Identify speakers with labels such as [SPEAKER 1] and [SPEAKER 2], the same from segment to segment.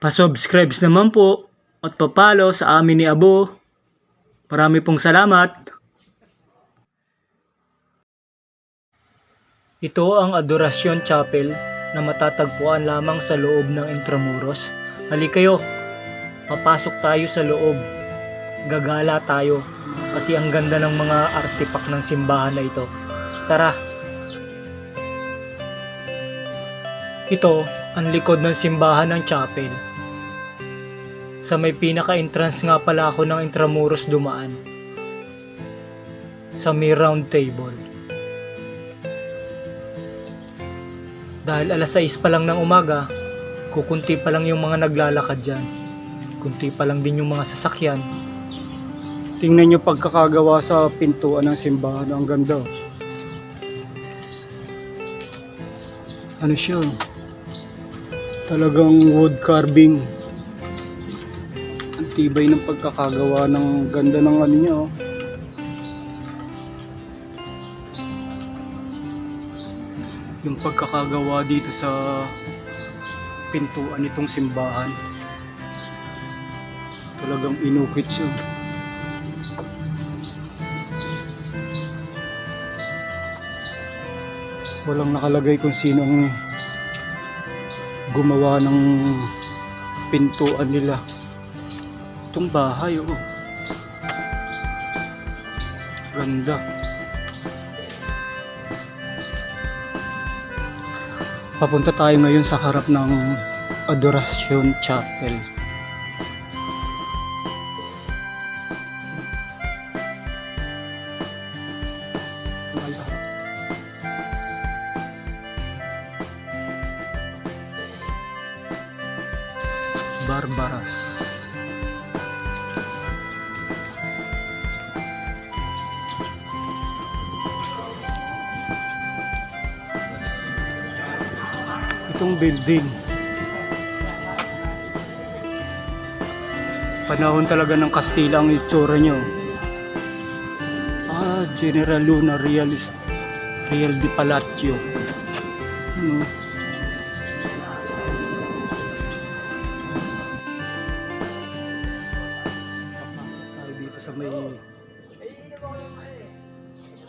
[SPEAKER 1] Pa-subscribe naman po at pa-follow sa amin ni Abo. Marami pong salamat. Ito ang Adoracion Chapel na matatagpuan lamang sa loob ng Intramuros. Halika kayo, papasok tayo sa loob. Gagala tayo kasi ang ganda ng mga artifact ng simbahan na ito. Tara! Ito ang likod ng simbahan ng chapel. Sa may pinaka-entrance nga pala ako ng Intramuros dumaan. Sa may round table. Dahil alas 6 pa lang ng umaga, kukunti pa lang yung mga naglalakad dyan. Kunti pa lang din yung mga sasakyan. Tingnan nyo pagkakagawa sa pintuan ng simbahan. Ang ganda. Ano siya? Talagang wood carving. Ang tibay ng pagkakagawa ng ganda ng ano niya. Yung pagkakagawa dito sa pintuan nitong simbahan. Talagang inukit siya. Walang nakalagay kung sino ang gumawa ng pintuan nila. Itong bahay, oh. Ganda. Papunta tayo ngayon sa harap ng Adoracion Chapel. Barbaras. Itong building, panahon talaga ng Kastila ang itsura nyo. General Luna Real de Palacio. Tayo dito sa may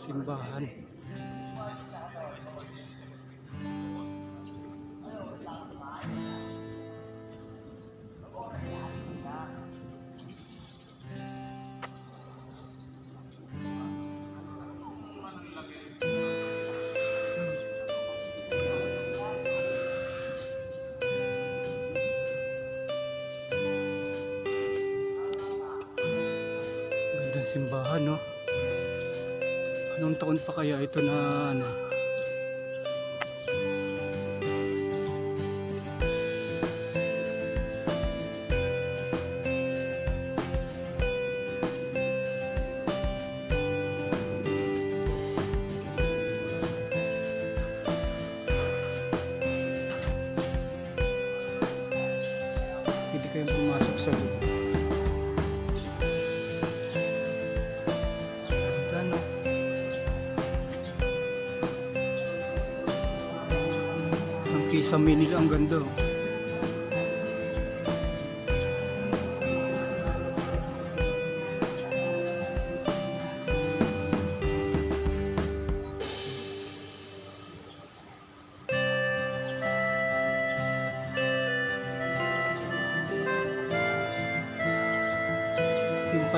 [SPEAKER 1] simbahan. Gandang simbahan, no? Anong taon pa kaya ito na ano? Hindi kayong pumasok sa loob. Ano? Ang kisame nila, ang ganda.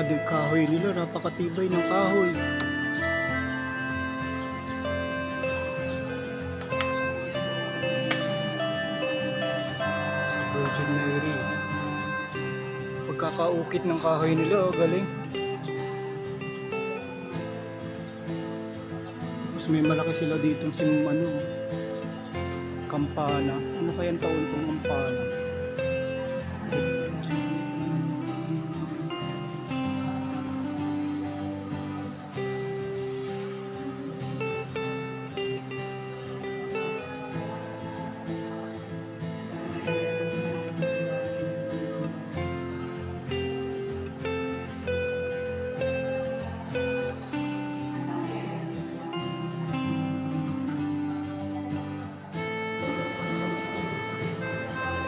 [SPEAKER 1] Yung kahoy nila, napakatibay ng kahoy. Sa Virgin Mary. Pagkakaukit ng kahoy nila, galing. Tapos may malaki sila dito kampana. Ano kayang taon kong kampana?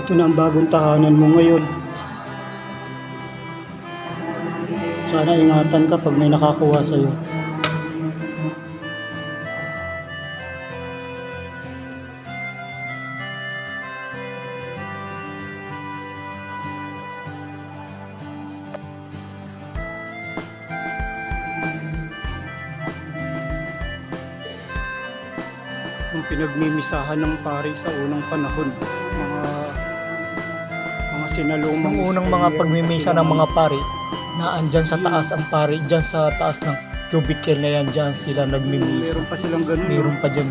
[SPEAKER 1] Ito na ang bagong tahanan mo ngayon. Sana ingatan ka pag may nakakuha sa'yo. Yung pinagmimisahan ng pari sa unang panahon, mga sinalumang
[SPEAKER 2] Yung unang mga pagmimisa ng mga pari na andyan sa taas ang pari, dyan sa taas ng cubicle na yan, dyan sila nagmimisa.
[SPEAKER 1] Meron pa silang ganun.
[SPEAKER 2] Meron pa dyan.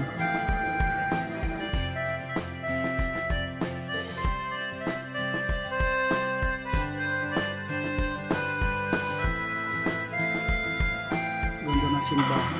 [SPEAKER 1] Ganda ng simbahan.